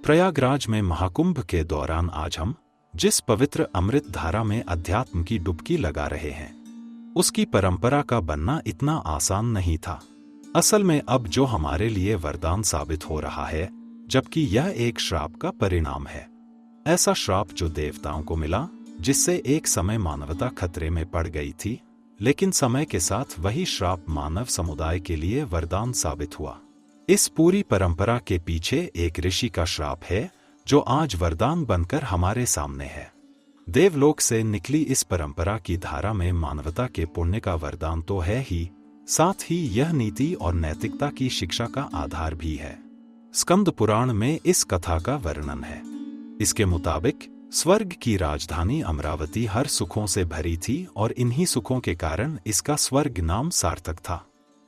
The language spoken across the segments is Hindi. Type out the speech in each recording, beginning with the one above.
प्रयागराज में महाकुंभ के दौरान आज हम जिस पवित्र अमृत धारा में अध्यात्म की डुबकी लगा रहे हैं, उसकी परंपरा का बनना इतना आसान नहीं था। असल में अब जो हमारे लिए वरदान साबित हो रहा है, जबकि यह एक श्राप का परिणाम है। ऐसा श्राप जो देवताओं को मिला, जिससे एक समय मानवता खतरे में पड़ गई थी, लेकिन समय के साथ वही श्राप मानव समुदाय के लिए वरदान साबित हुआ। इस पूरी परंपरा के पीछे एक ऋषि का श्राप है, जो आज वरदान बनकर हमारे सामने है। देवलोक से निकली इस परंपरा की धारा में मानवता के पुण्य का वरदान तो है ही, साथ ही यह नीति और नैतिकता की शिक्षा का आधार भी है। स्कंद पुराण में इस कथा का वर्णन है। इसके मुताबिक स्वर्ग की राजधानी अमरावती हर सुखों से भरी थी और इन्हीं सुखों के कारण इसका स्वर्ग नाम सार्थक था।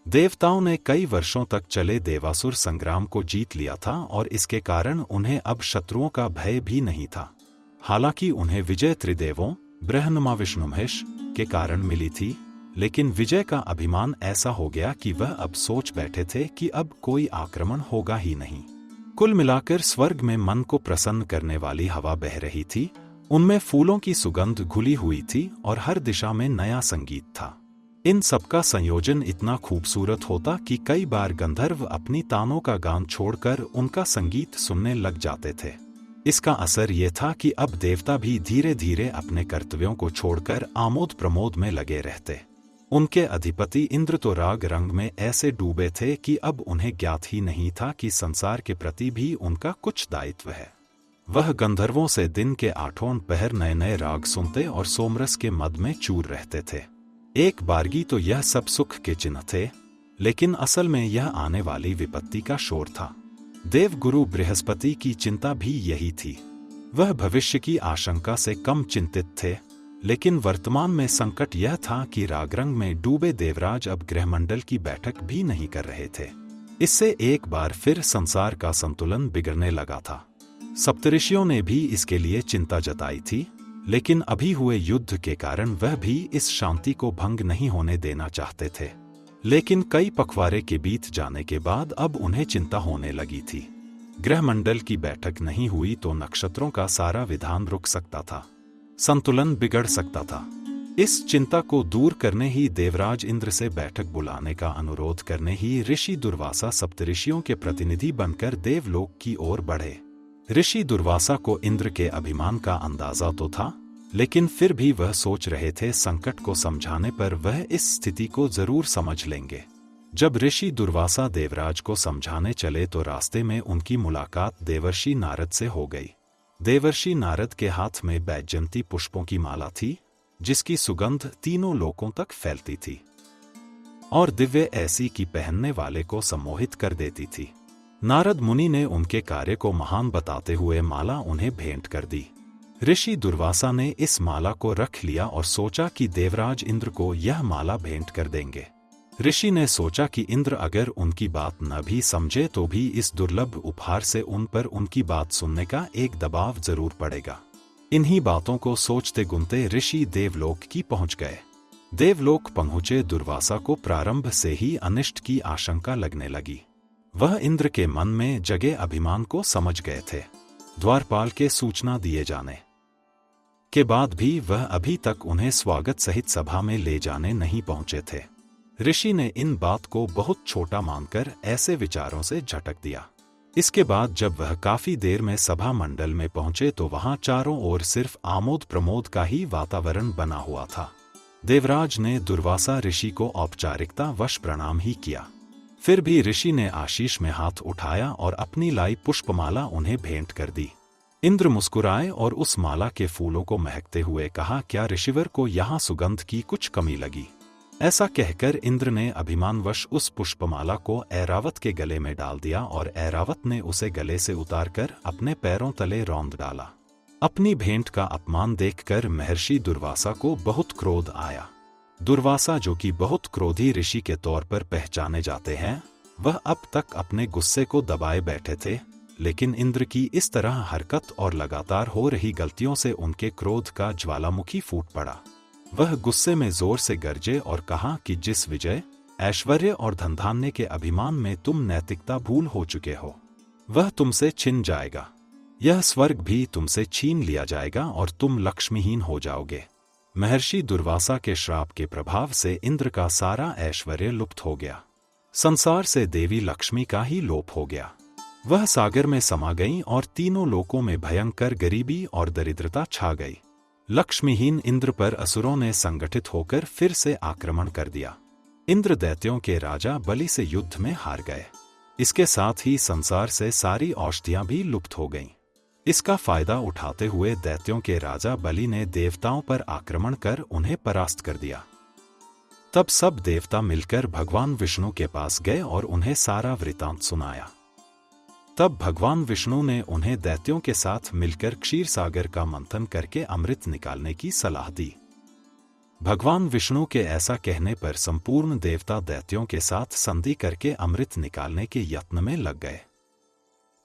देवताओं ने कई वर्षों तक चले देवासुर संग्राम को जीत लिया था और इसके कारण उन्हें अब शत्रुओं का भय भी नहीं था। हालांकि उन्हें विजय त्रिदेवों ब्रह्मा विष्णु महेश के कारण मिली थी, लेकिन विजय का अभिमान ऐसा हो गया कि वह अब सोच बैठे थे कि अब कोई आक्रमण होगा ही नहीं। कुल मिलाकर स्वर्ग में मन को प्रसन्न करने वाली हवा बह रही थी, उनमें फूलों की सुगंध घुली हुई थी और हर दिशा में नया संगीत था। इन सबका संयोजन इतना खूबसूरत होता कि कई बार गंधर्व अपनी तानों का गान छोड़कर उनका संगीत सुनने लग जाते थे। इसका असर ये था कि अब देवता भी धीरे धीरे अपने कर्तव्यों को छोड़कर आमोद प्रमोद में लगे रहते। उनके अधिपति इंद्र तो राग रंग में ऐसे डूबे थे कि अब उन्हें ज्ञात ही नहीं था कि संसार के प्रति भी उनका कुछ दायित्व है। वह गंधर्वों से दिन के 8 पहर नए नए राग सुनते और सोमरस के मद में चूर रहते थे। एक बारगी तो यह सब सुख के चिन्ह थे, लेकिन असल में यह आने वाली विपत्ति का शोर था। देवगुरु बृहस्पति की चिंता भी यही थी। वह भविष्य की आशंका से कम चिंतित थे, लेकिन वर्तमान में संकट यह था कि रागरंग में डूबे देवराज अब गृहमंडल की बैठक भी नहीं कर रहे थे। इससे एक बार फिर संसार का संतुलन बिगड़ने लगा था। सप्तऋषियों ने भी इसके लिए चिंता जताई थी, लेकिन अभी हुए युद्ध के कारण वह भी इस शांति को भंग नहीं होने देना चाहते थे। लेकिन कई पखवाड़े के बीत जाने के बाद अब उन्हें चिंता होने लगी थी। गृहमंडल की बैठक नहीं हुई तो नक्षत्रों का सारा विधान रुक सकता था, संतुलन बिगड़ सकता था। इस चिंता को दूर करने ही देवराज इंद्र से बैठक बुलाने का अनुरोध करने ही ऋषि दुर्वासा सप्तऋषियों के प्रतिनिधि बनकर देवलोक की ओर बढ़े। ऋषि दुर्वासा को इंद्र के अभिमान का अंदाजा तो था, लेकिन फिर भी वह सोच रहे थे संकट को समझाने पर वह इस स्थिति को जरूर समझ लेंगे। जब ऋषि दुर्वासा देवराज को समझाने चले तो रास्ते में उनकी मुलाकात देवर्षि नारद से हो गई। देवर्षि नारद के हाथ में बैजयंती पुष्पों की माला थी, जिसकी सुगंध तीनों लोकों तक फैलती थी और दिव्य ऐसी कि पहनने वाले को सम्मोहित कर देती थी। नारद मुनि ने उनके कार्य को महान बताते हुए माला उन्हें भेंट कर दी। ऋषि दुर्वासा ने इस माला को रख लिया और सोचा कि देवराज इंद्र को यह माला भेंट कर देंगे। ऋषि ने सोचा कि इंद्र अगर उनकी बात न भी समझे तो भी इस दुर्लभ उपहार से उन पर उनकी बात सुनने का एक दबाव जरूर पड़ेगा। इन्हीं बातों को सोचते गुनते ऋषि देवलोक की पहुंच गए। देवलोक पहुंचे दुर्वासा को प्रारंभ से ही अनिष्ट की आशंका लगने लगी। वह इंद्र के मन में जगे अभिमान को समझ गए थे। द्वारपाल के सूचना दिए जाने के बाद भी वह अभी तक उन्हें स्वागत सहित सभा में ले जाने नहीं पहुंचे थे। ऋषि ने इन बात को बहुत छोटा मानकर ऐसे विचारों से झटक दिया। इसके बाद जब वह काफी देर में सभा मंडल में पहुंचे तो वहां चारों ओर सिर्फ आमोद प्रमोद का ही वातावरण बना हुआ था। देवराज ने दुर्वासा ऋषि को औपचारिकता वश प्रणाम ही किया। फिर भी ऋषि ने आशीष में हाथ उठाया और अपनी लाई पुष्पमाला उन्हें भेंट कर दी। इंद्र मुस्कुराए और उस माला के फूलों को महकते हुए कहा, क्या ऋषिवर को यहाँ सुगंध की कुछ कमी लगी? ऐसा कहकर इंद्र ने अभिमानवश उस पुष्पमाला को ऐरावत के गले में डाल दिया और ऐरावत ने उसे गले से उतारकर अपने पैरों तले रौंद डाला। अपनी भेंट का अपमान देखकर महर्षि दुर्वासा को बहुत क्रोध आया। दुर्वासा, जो कि बहुत क्रोधी ऋषि के तौर पर पहचाने जाते हैं, वह अब तक अपने गुस्से को दबाए बैठे थे, लेकिन इंद्र की इस तरह हरकत और लगातार हो रही गलतियों से उनके क्रोध का ज्वालामुखी फूट पड़ा। वह गुस्से में जोर से गरजे और कहा कि जिस विजय, ऐश्वर्य और धनधान्य के अभिमान में तुम नैतिकता भूल हो चुके हो, वह तुमसे छिन जाएगा। यह स्वर्ग भी तुमसे छीन लिया जाएगा और तुम लक्ष्मीहीन हो जाओगे। महर्षि दुर्वासा के श्राप के प्रभाव से इंद्र का सारा ऐश्वर्य लुप्त हो गया। संसार से देवी लक्ष्मी का ही लोप हो गया। वह सागर में समा गईं और तीनों लोकों में भयंकर गरीबी और दरिद्रता छा गई। लक्ष्मीहीन इंद्र पर असुरों ने संगठित होकर फिर से आक्रमण कर दिया। इंद्र दैत्यों के राजा बलि से युद्ध में हार गए। इसके साथ ही संसार से सारी औषधियां भी लुप्त हो गईं। इसका फायदा उठाते हुए दैत्यों के राजा बलि ने देवताओं पर आक्रमण कर उन्हें परास्त कर दिया। तब सब देवता मिलकर भगवान विष्णु के पास गए और उन्हें सारा वृतांत सुनाया। तब भगवान विष्णु ने उन्हें दैत्यों के साथ मिलकर क्षीर सागर का मंथन करके अमृत निकालने की सलाह दी। भगवान विष्णु के ऐसा कहने पर संपूर्ण देवता दैत्यों के साथ संधि करके अमृत निकालने के यत्न में लग गए।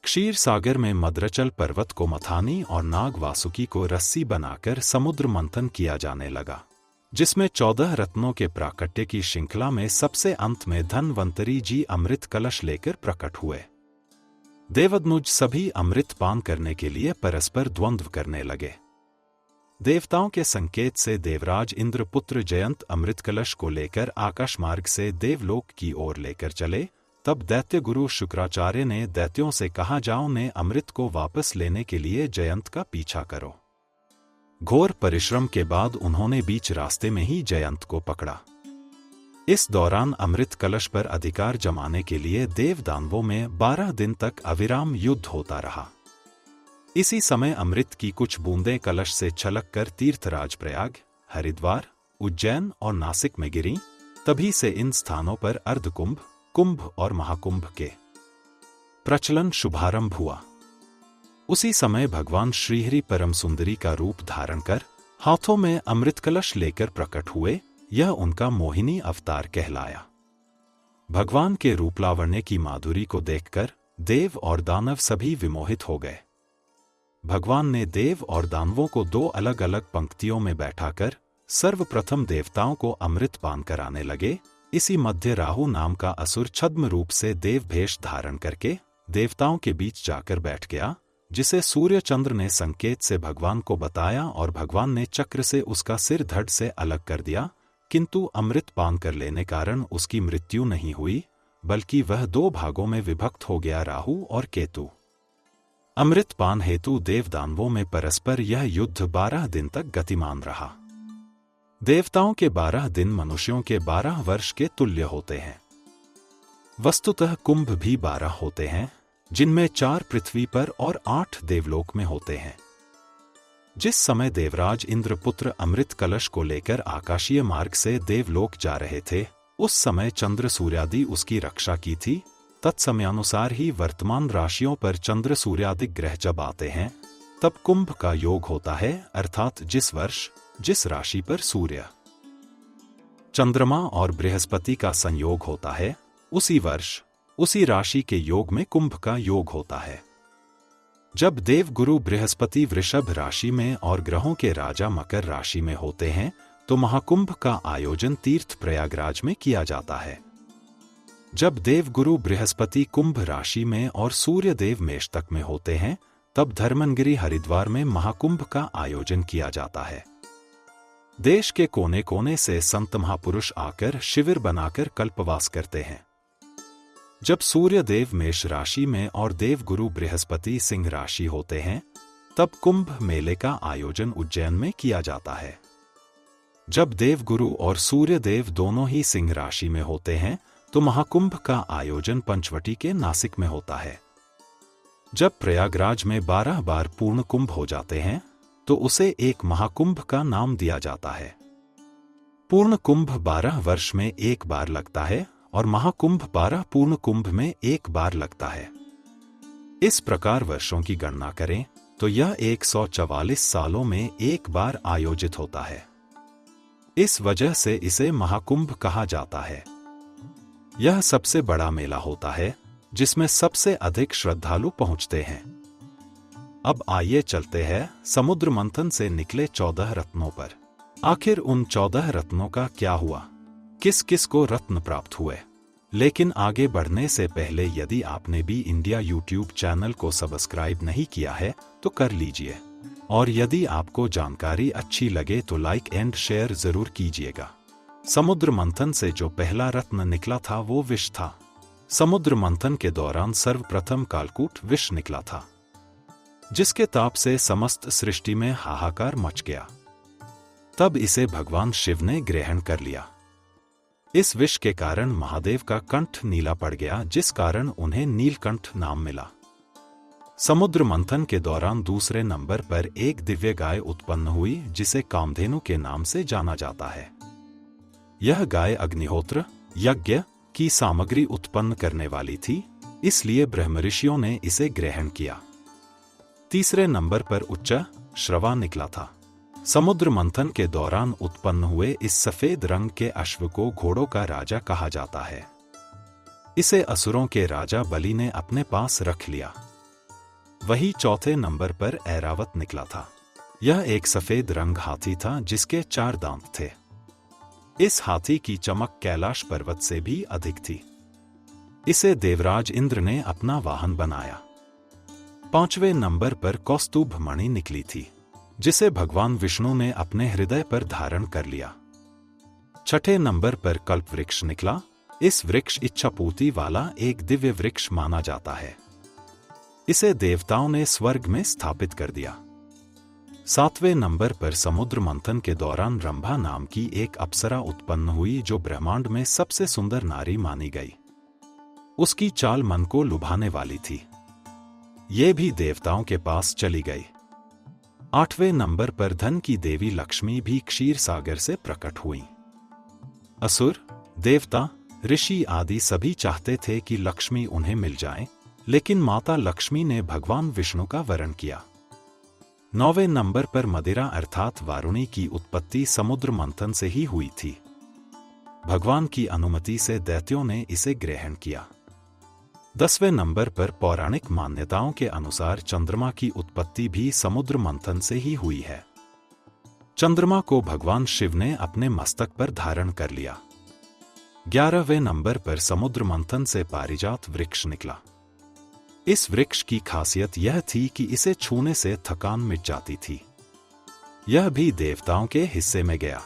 क्षीर सागर में मद्रचल पर्वत को मथानी और नाग वासुकी को रस्सी बनाकर समुद्र मंथन किया जाने लगा, जिसमें 14 रत्नों के प्राकट्य की श्रृंखला में सबसे अंत में धन्वंतरी जी अमृत कलश लेकर प्रकट हुए। देवदनुज सभी अमृत पान करने के लिए परस्पर द्वंद्व करने लगे। देवताओं के संकेत से देवराज इंद्र पुत्र जयंत अमृत कलश को लेकर आकाश मार्ग से देवलोक की ओर लेकर चले। तब दैत्य गुरु शुक्राचार्य ने दैत्यों से कहा, जाओ ने अमृत को वापस लेने के लिए जयंत का पीछा करो। घोर परिश्रम के बाद उन्होंने बीच रास्ते में ही जयंत को पकड़ा। इस दौरान अमृत कलश पर अधिकार जमाने के लिए देव दानवों में 12 दिन तक अविराम युद्ध होता रहा। इसी समय अमृत की कुछ बूंदें कलश से छलक कर तीर्थराज प्रयाग, हरिद्वार, उज्जैन और नासिक में गिरीं। तभी से इन स्थानों पर अर्धकुंभ, कुंभ और महाकुंभ के प्रचलन शुभारंभ हुआ। उसी समय भगवान श्रीहरि परम सुंदरी का रूप धारण कर हाथों में अमृत कलश लेकर प्रकट हुए। यह उनका मोहिनी अवतार कहलाया। भगवान के रूप लावण्य की माधुरी को देखकर देव और दानव सभी विमोहित हो गए। भगवान ने देव और दानवों को 2 अलग अलग पंक्तियों में बैठाकर सर्वप्रथम देवताओं को अमृत पान कराने लगे। इसी मध्य राहु नाम का असुर छद्म रूप से देव भेष धारण करके देवताओं के बीच जाकर बैठ गया, जिसे सूर्य चंद्र ने संकेत से भगवान को बताया और भगवान ने चक्र से उसका सिर धड़ से अलग कर दिया। किंतु अमृत पान कर लेने कारण उसकी मृत्यु नहीं हुई, बल्कि वह 2 भागों में विभक्त हो गया, राहु और केतु। अमृत पान हेतु देवदानवों में परस्पर यह युद्ध 12 दिन तक गतिमान रहा। देवताओं के 12 दिन मनुष्यों के 12 वर्ष के तुल्य होते हैं। वस्तुतः कुंभ भी 12 होते हैं, जिनमें 4 पृथ्वी पर और 8 देवलोक में होते हैं। जिस समय देवराज इंद्रपुत्र अमृत कलश को लेकर आकाशीय मार्ग से देवलोक जा रहे थे, उस समय चंद्र सूर्यादि उसकी रक्षा की थी। तत्समयानुसार ही वर्तमान राशियों पर चंद्र सूर्यादि ग्रह जब आते हैं, तब कुंभ का योग होता है, अर्थात जिस वर्ष जिस राशि पर सूर्य, चंद्रमा और बृहस्पति का संयोग होता है, उसी वर्ष उसी राशि के योग में कुंभ का योग होता है। जब देवगुरु बृहस्पति वृषभ राशि में और ग्रहों के राजा मकर राशि में होते हैं, तो महाकुंभ का आयोजन तीर्थ प्रयागराज में किया जाता है। जब देवगुरु बृहस्पति कुंभ राशि में और सूर्य देव मेष तक में होते हैं, तब धर्मनगिरी हरिद्वार में महाकुंभ का आयोजन किया जाता है। देश के कोने कोने से संत महापुरुष आकर शिविर बनाकर कल्पवास करते हैं। जब सूर्य देव मेष राशि में और देवगुरु बृहस्पति सिंह राशि होते हैं, तब कुंभ मेले का आयोजन उज्जैन में किया जाता है। जब देवगुरु और सूर्य देव दोनों ही सिंह राशि में होते हैं, तो महाकुंभ का आयोजन पंचवटी के नासिक में होता है। जब प्रयागराज में 12 बार पूर्ण कुंभ हो जाते हैं, तो उसे एक महाकुंभ का नाम दिया जाता है। पूर्ण कुंभ 12 वर्ष में एक बार लगता है और महाकुंभ 12 पूर्ण कुंभ में एक बार लगता है। इस प्रकार वर्षों की गणना करें तो यह 144 सालों में एक बार आयोजित होता है। इस वजह से इसे महाकुंभ कहा जाता है। यह सबसे बड़ा मेला होता है, जिसमें सबसे अधिक श्रद्धालु पहुंचते हैं। अब आइए चलते हैं समुद्र मंथन से निकले 14 रत्नों पर। आखिर उन 14 रत्नों का क्या हुआ? किस किस को रत्न प्राप्त हुए? लेकिन आगे बढ़ने से पहले यदि आपने बी इंडिया यूट्यूब चैनल को सब्सक्राइब नहीं किया है तो कर लीजिए, और यदि आपको जानकारी अच्छी लगे तो लाइक एंड शेयर जरूर कीजिएगा। समुद्र मंथन से जो पहला रत्न निकला था वो विष था। समुद्र मंथन के दौरान सर्वप्रथम कालकूट विष निकला था, जिसके ताप से समस्त सृष्टि में हाहाकार मच गया। तब इसे भगवान शिव ने ग्रहण कर लिया। इस विष के कारण महादेव का कंठ नीला पड़ गया, जिस कारण उन्हें नीलकंठ नाम मिला। समुद्र मंथन के दौरान दूसरे नंबर पर एक दिव्य गाय उत्पन्न हुई, जिसे कामधेनु के नाम से जाना जाता है। यह गाय अग्निहोत्र यज्ञ की सामग्री उत्पन्न करने वाली थी, इसलिए ब्रह्मऋषियों ने इसे ग्रहण किया। तीसरे नंबर पर उच्च श्रवा निकला था। समुद्र मंथन के दौरान उत्पन्न हुए इस सफेद रंग के अश्व को घोड़ों का राजा कहा जाता है। इसे असुरों के राजा बलि ने अपने पास रख लिया। वही चौथे नंबर पर ऐरावत निकला था। यह एक सफेद रंग हाथी था जिसके 4 दांत थे। इस हाथी की चमक कैलाश पर्वत से भी अधिक थी। इसे देवराज इंद्र ने अपना वाहन बनाया। 5वें नंबर पर कौस्तुभ मणि निकली थी, जिसे भगवान विष्णु ने अपने हृदय पर धारण कर लिया। 6ठे नंबर पर कल्प वृक्ष निकला। इस वृक्ष इच्छापूर्ति वाला एक दिव्य वृक्ष माना जाता है। इसे देवताओं ने स्वर्ग में स्थापित कर दिया। 7वें नंबर पर समुद्र मंथन के दौरान रंभा नाम की एक अप्सरा उत्पन्न हुई, जो ब्रह्मांड में सबसे सुंदर नारी मानी गई। उसकी चाल मन को लुभाने वाली थी। ये भी देवताओं के पास चली गई। 8वें नंबर पर धन की देवी लक्ष्मी भी क्षीर सागर से प्रकट हुई। असुर, देवता, ऋषि आदि सभी चाहते थे कि लक्ष्मी उन्हें मिल जाए, लेकिन माता लक्ष्मी ने भगवान विष्णु का वरण किया। 9वें नंबर पर मदिरा अर्थात वारुणी की उत्पत्ति समुद्र मंथन से ही हुई थी। भगवान की अनुमति से दैत्यों ने इसे ग्रहण किया। 10वें नंबर पर पौराणिक मान्यताओं के अनुसार चंद्रमा की उत्पत्ति भी समुद्र मंथन से ही हुई है। चंद्रमा को भगवान शिव ने अपने मस्तक पर धारण कर लिया। 11वें नंबर पर समुद्र मंथन से पारिजात वृक्ष निकला। इस वृक्ष की खासियत यह थी कि इसे छूने से थकान मिट जाती थी। यह भी देवताओं के हिस्से में गया।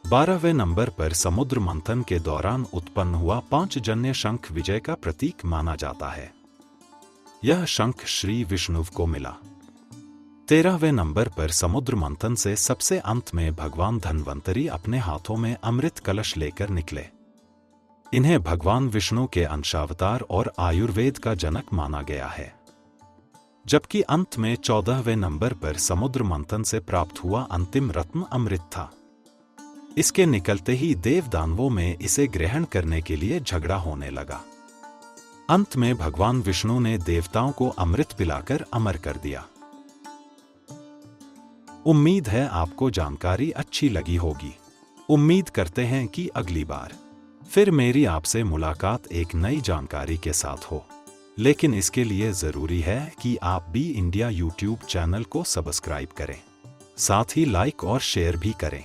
12वें नंबर पर समुद्र मंथन के दौरान उत्पन्न हुआ 5 जन्य शंख विजय का प्रतीक माना जाता है। यह शंख श्री विष्णु को मिला। 13वें नंबर पर समुद्र मंथन से सबसे अंत में भगवान धन्वंतरी अपने हाथों में अमृत कलश लेकर निकले। इन्हें भगवान विष्णु के अंशावतार और आयुर्वेद का जनक माना गया है। जबकि अंत में 14वें नंबर पर समुद्र मंथन से प्राप्त हुआ अंतिम रत्न अमृत था। इसके निकलते ही देव दानवों में इसे ग्रहण करने के लिए झगड़ा होने लगा। अंत में भगवान विष्णु ने देवताओं को अमृत पिलाकर अमर कर दिया। उम्मीद है आपको जानकारी अच्छी लगी होगी। उम्मीद करते हैं कि अगली बार फिर मेरी आपसे मुलाकात एक नई जानकारी के साथ हो, लेकिन इसके लिए जरूरी है कि आप बी इंडिया यूट्यूब चैनल को सब्सक्राइब करें, साथ ही लाइक और शेयर भी करें।